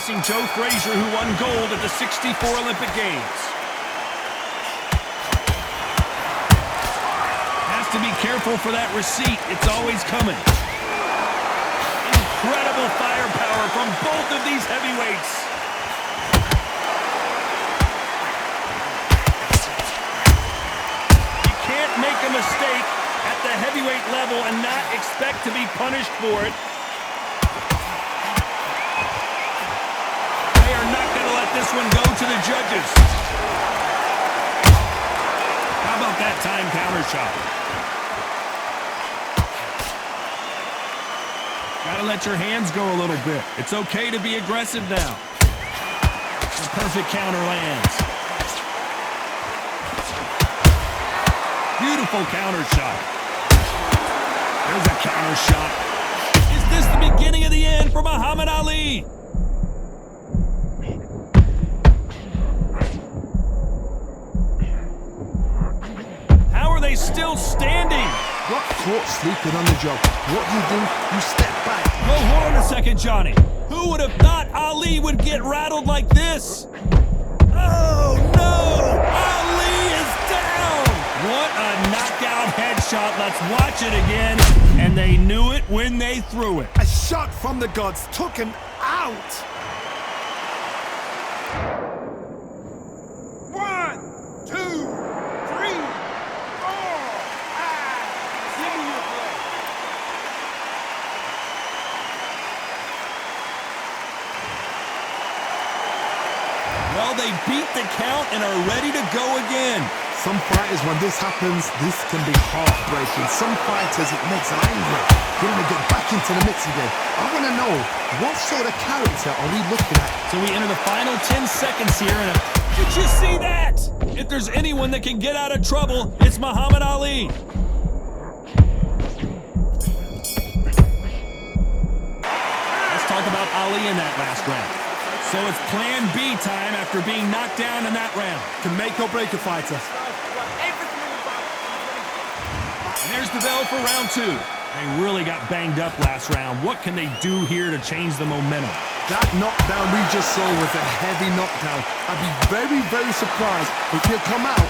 facing Joe Frazier, who won gold at the '64 Olympic Games. Has to be careful for that receipt. It's always coming. Incredible firepower from both of these heavyweights. You can't make a mistake at the heavyweight level and not expect to be punished for it. They are not going to let this one go to the judges. How about that time counter shot? Gotta let your hands go a little bit. It's okay to be aggressive now. The perfect counter lands. Beautiful counter shot. There's a counter shot. Is this the beginning of the end for Muhammad Ali? How are they still standing? Got caught sleeping on the job. What do? You step back. Oh, hold on a second, Johnny. Who would have thought Ali would get rattled like this? Oh, no! Ali is down! What a knockout headshot. Let's watch it again. And they knew it when they threw it. A shot from the gods took him out. 1, 2, 3, 4. Well, they beat the count and are ready to go again. Some fighters, when this happens, this can be heartbreaking. Some fighters, it makes them angry. They want to get back into the mix again. I want to know, what sort of character are we looking at? So we enter the final 10 seconds here. And did you see that? If there's anyone that can get out of trouble, it's Muhammad Ali. Let's talk about Ali in that last round. So it's plan B time after being knocked down in that round. Can make or break a fighter. And there's the bell for round 2. They really got banged up last round. What can they do here to change the momentum? That knockdown we just saw was a heavy knockdown. I'd be very, very surprised if he'll come out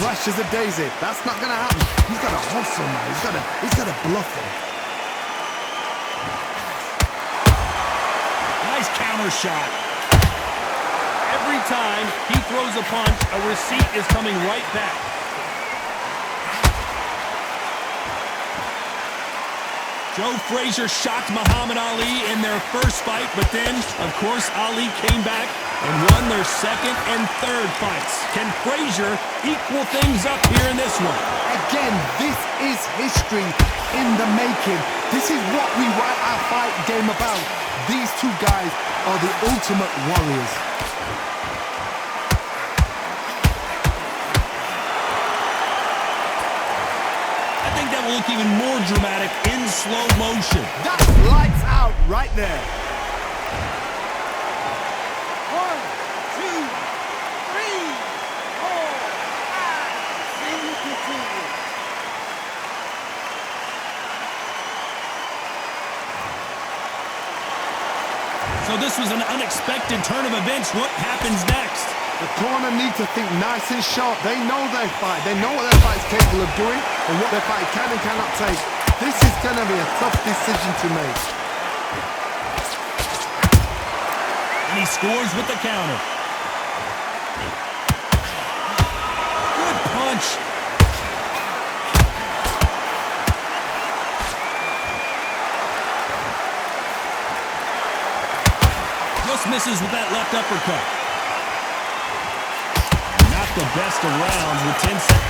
fresh as a daisy. That's not going to happen. He's got to hustle now. He's got to bluff him. Nice counter shot. Every time he throws a punch, a receipt is coming right back. Joe Frazier shocked Muhammad Ali in their first fight, but then, of course, Ali came back and won their second and third fights. Can Frazier equal things up here in this one? Again, this is history in the making. This is what we write our fight game about. These two guys are the ultimate warriors. That will look even more dramatic in slow motion. That's lights out right there. 1, 2, 3, 4, 5. See you continue. So this was an unexpected turn of events. What happens next? The corner need to think nice and sharp. They know their fight. They know what their fight's capable of doing and what their fight can and cannot take. This is going to be a tough decision to make. And he scores with the counter. Good punch. Just misses with that left uppercut. The best of rounds with 10 seconds.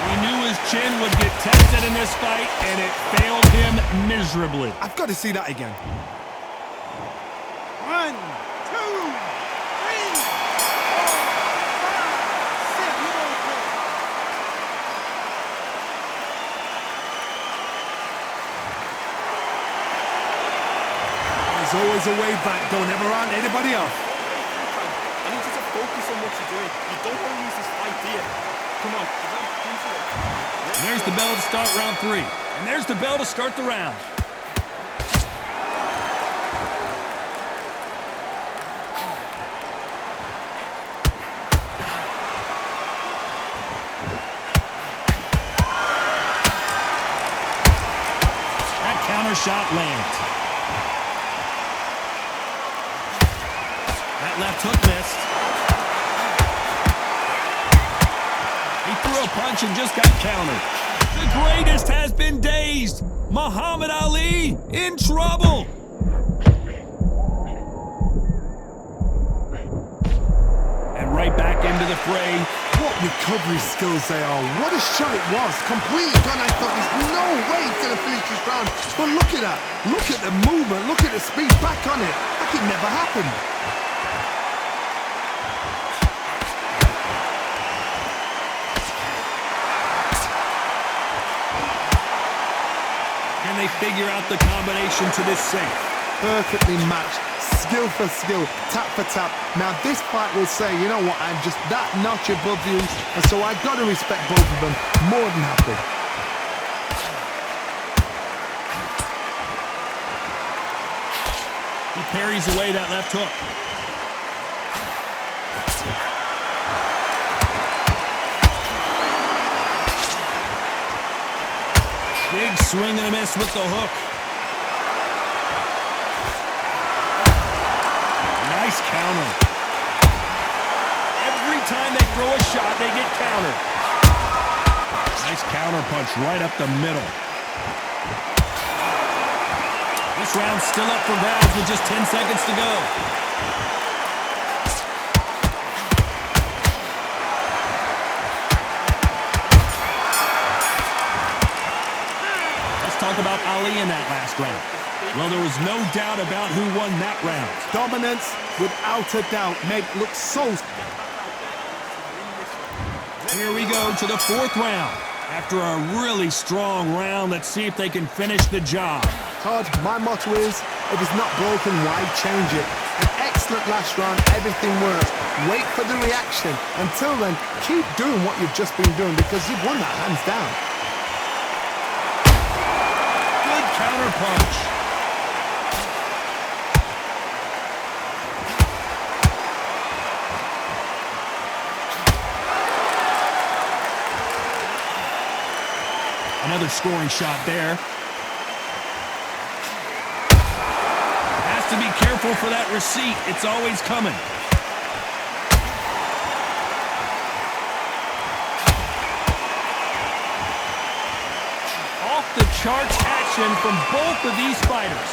We knew his chin would get tested in this fight, and it failed him miserably. I've got to see that again. 1, 2, 3, 4, 5, 6. There's always a way back. Don't ever run anybody off. I need you to focus on what you're doing. You don't want to lose this fight, do you? Come on. And there's the bell to start round 3. And there's the bell to start the round. counter shot lands. That left hook missed. He threw a punch and just got countered. The greatest has been dazed. Muhammad Ali in trouble. And right back into the fray. What recovery skills they are. What a shot it was. Completely gone. I thought there's no way he's going to finish this round. But look at that. Look at the movement. Look at the speed. Back on it. Like it never happened. Can they figure out the combination to this safe? Perfectly matched. Skill for skill, tap for tap. Now this fight will say, you know what, I'm just that notch above you, and so I gotta respect both of them more than happy. He parries away that left hook. Big swing and a miss with the hook. Nice counter. Every time they throw a shot, they get countered. Nice counter punch right up the middle. This round's still up for grabs with just 10 seconds to go. Let's talk about Ali in that last round. Well, there was no doubt about who won that round. Dominance, without a doubt, made it look so... Here we go to the fourth round. After a really strong round, let's see if they can finish the job. Todd, my motto is, if it's not broken, why change it? An excellent last round, everything works. Wait for the reaction. Until then, keep doing what you've just been doing because you've won that hands down. Good counter punch. Another scoring shot there. Has to be careful for that receipt. It's always coming. Off the charts action from both of these fighters.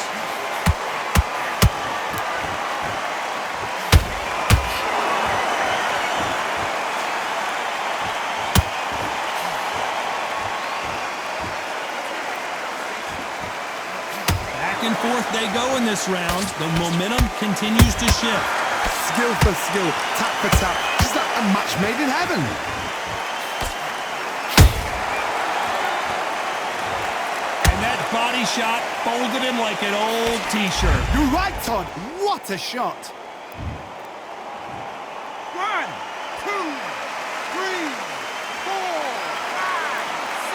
Back and forth they go in this round. The momentum continues to shift. Skill for skill, tap for tap. Just like a match made in heaven. And that body shot folded him like an old t-shirt. You're right, Todd. What a shot. 1, 2, 3, 4,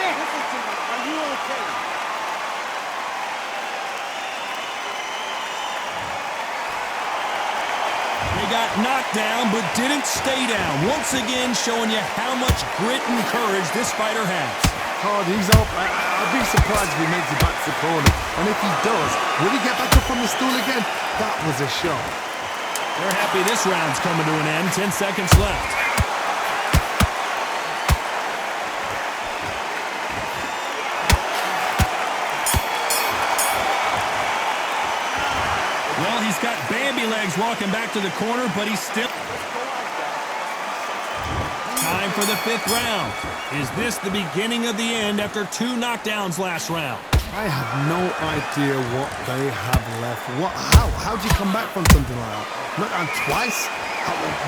5, 6. Are you okay? They got knocked down, but didn't stay down. Once again, showing you how much grit and courage this fighter has. Todd, he's up. I'll be surprised if he makes it back to the corner. And if he does, will he get back up from the stool again? That was a shot. They're happy this round's coming to an end. 10 seconds left. Well, he's got Bambi legs walking back to the corner, but he's still... Time for the fifth round. Is this the beginning of the end after 2 knockdowns last round? I have no idea what they have left. How do you come back from something like that? Knocked down twice?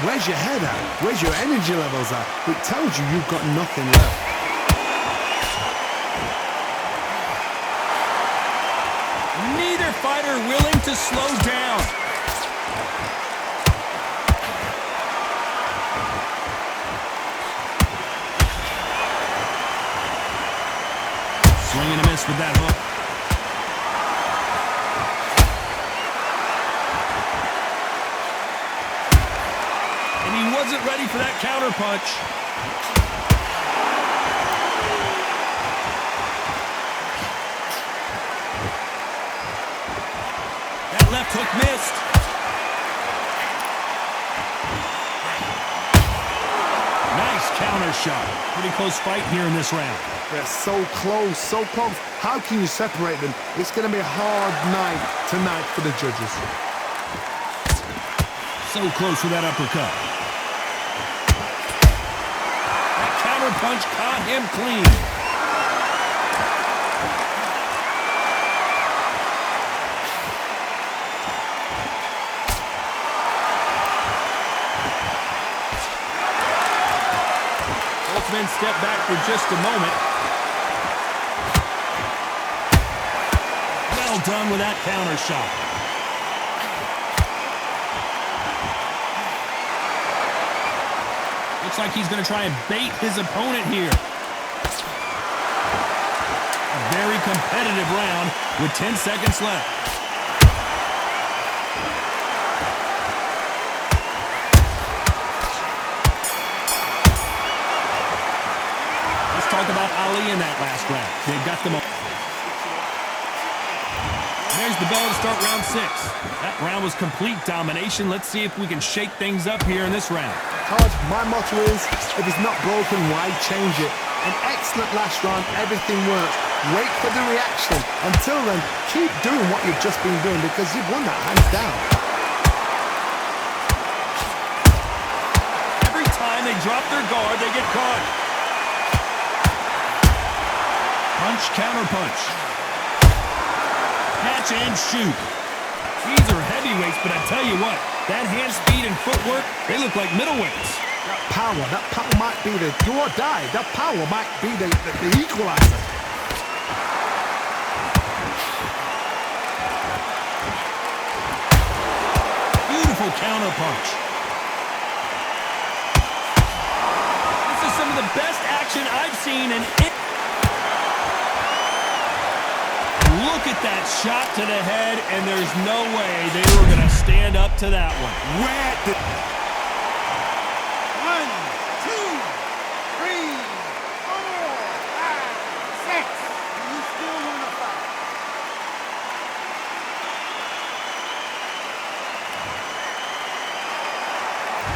Where's your head at? Where's your energy levels at? It tells you you've got nothing left. Neither fighter willing to slow down. Swing and a miss with that hook. And he wasn't ready for that counter punch. Hook missed. Nice counter shot. Pretty close fight here in this round. They're so close, so close. How can you separate them? It's going to be a hard night tonight for the judges. So close with that uppercut. That counter punch caught him clean. Sportsman step back for just a moment. Well done with that counter shot. Looks like he's going to try and bait his opponent here. A very competitive round with 10 seconds left. Let's talk about Ali in that last round. They've got them all. There's the bell to start round 6. That round was complete domination. Let's see if we can shake things up here in this round. Todd, my motto is, if it's not broken, why change it? An excellent last round, everything works. Wait for the reaction. Until then, keep doing what you've just been doing because you've won that hands down. Every time they drop their guard, they get caught. Punch, counter punch. Catch and shoot. These are heavyweights, but I tell you what, that hand speed and footwork, they look like middleweights. That power might be the do or die. That power might be the equalizer. Beautiful counter punch. This is some of the best action I've seen in it. Look at that shot to the head, and there's no way they were going to stand up to that one. 1, 2, 3, 4, 5, 6. You still want to fight?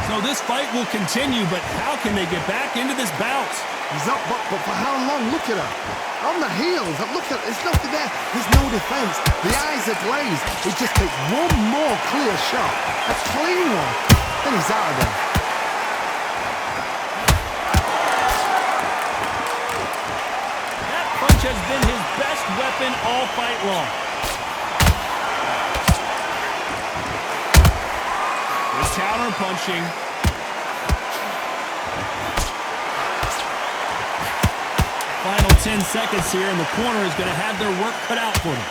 So this fight will continue, but how can they get back into this bout? He's up, but for how long? Look at her. On the heels. Look at there's nothing there. There's no defense. The eyes are glazed. It just takes one more clear shot. A clean one. Then he's out of there. That punch has been his best weapon all fight long. The counter punching. Final 10 seconds here, and the corner is going to have their work cut out for them.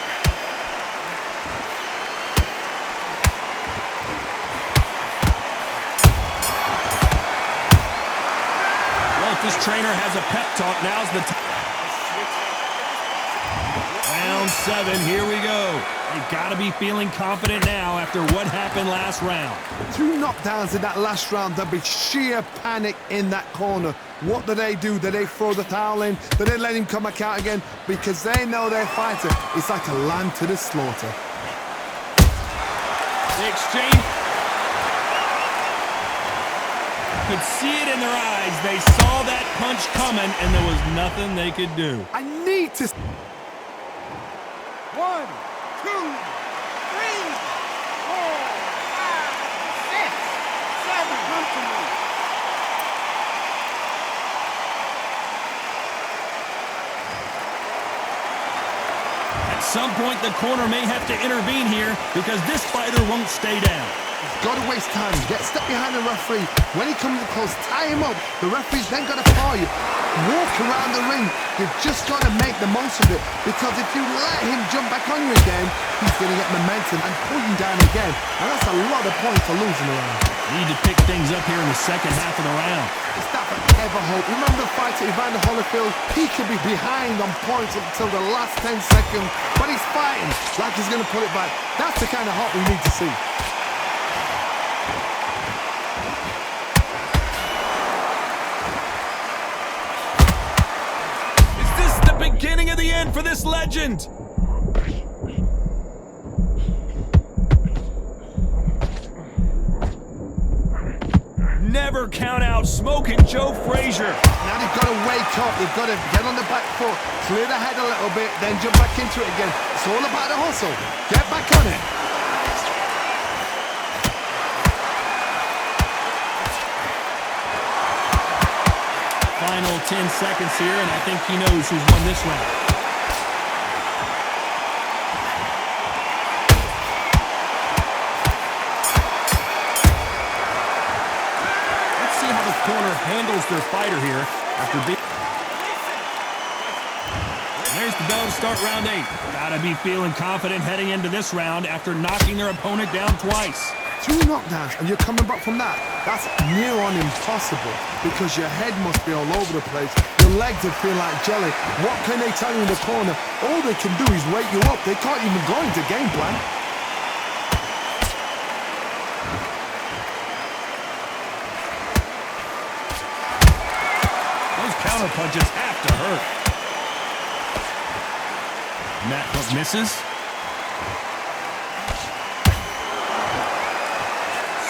Well, if this trainer has a pep talk, now's the time. Round 7, here we go. They've got to be feeling confident now after what happened last round. 2 knockdowns in that last round. There'll be sheer panic in that corner. What do? Do they throw the towel in? Do they let him come back out again? Because they know their fighter. It's like a lamb to the slaughter. The exchange. Could see it in their eyes. They saw that punch coming, and there was nothing they could do. I need to... 1, 2, 3, 4, 5, 6, 7. Come to me. At some point, the corner may have to intervene here because this fighter won't stay down. He's got to waste time. Get step behind the referee. When he comes close, tie him up. The referee's then got to paw you. Walk around the ring. You've just got to make the most of it. Because if you let him jump back on you again, he's going to get momentum and pull you down again. And that's a lot of points for losing around. Need to pick things up here in the second half of the round. Is that ever hope? Remember the fight at Evander Holyfield? He could be behind on points until the last 10 seconds. But he's fighting like he's going to pull it back. That's the kind of hope we need to see. Beginning of the end for this legend. Never count out Smoking Joe Frazier. Now they've got to wake up. They've got to get on the back foot, clear the head a little bit, then jump back into it again. It's all about the hustle. Get back on it. Final 10 seconds here, and I think he knows who's won this round. Let's see how the corner handles their fighter here after being... There's the bell to start round 8. Gotta be feeling confident heading into this round after knocking their opponent down twice. 2 knockdowns and you're coming back from that. That's near on impossible because your head must be all over the place. Your legs would feel like jelly. What can they tell you in the corner? All they can do is wake you up. They can't even go into game plan. Those counter punches have to hurt. And that hook misses.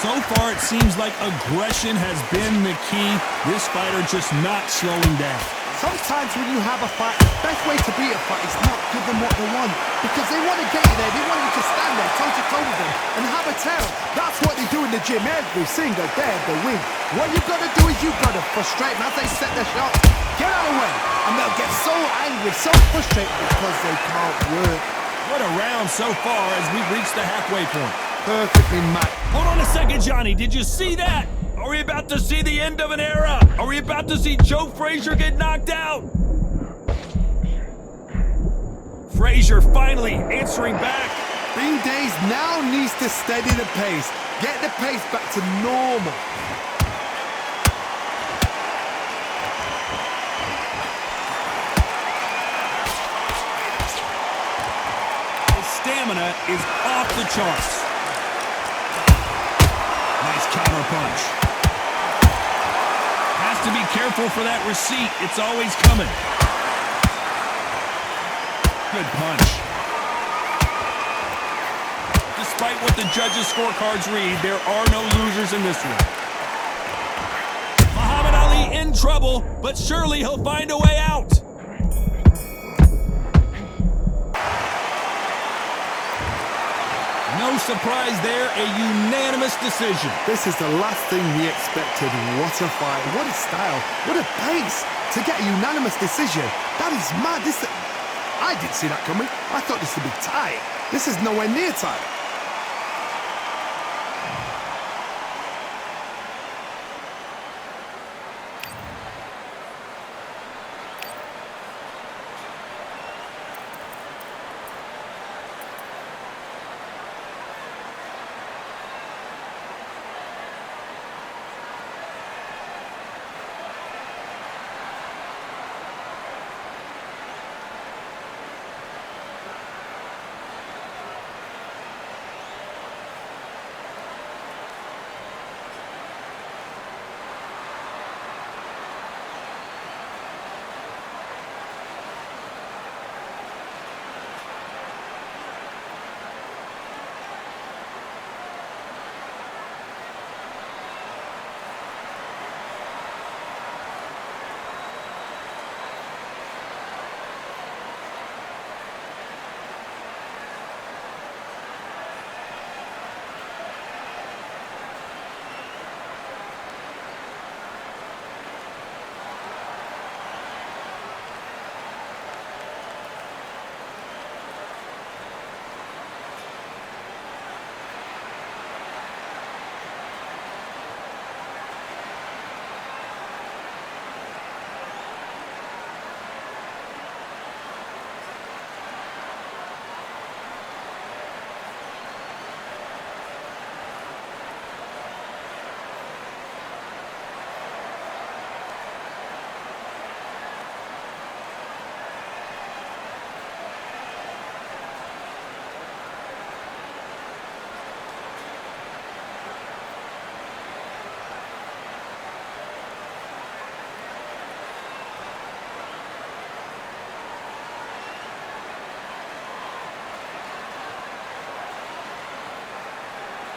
So far, it seems like aggression has been the key. This fighter just not slowing down. Sometimes when you have a fight, the best way to beat a fight is not give them what they want. Because they want to get you there. They want you to stand there toe-to-toe with them and have a tail. That's what they do in the gym every single day of the week. What you've got to do is you've got to frustrate them as they set their shots. Get out of the way. And they'll get so angry, so frustrated because they can't work. What a round so far as we've reached the halfway point. Perfectly matched. Hold on a second, Johnny. Did you see that? Are we about to see the end of an era? Are we about to see Joe Frazier get knocked out? Frazier finally answering back. Bean Days now needs to steady the pace. Get the pace back to normal. His stamina is off the charts. Nice counter punch. Has to be careful for that receipt. It's always coming. Good punch. Despite what the judges' scorecards read, there are no losers in this one. Muhammad Ali in trouble, but surely he'll find a way out. No surprise there, a unanimous decision. This is the last thing we expected. What a fight, what a style, what a pace to get a unanimous decision. That is mad. I didn't see that coming. I thought this would be tight. This is nowhere near tight.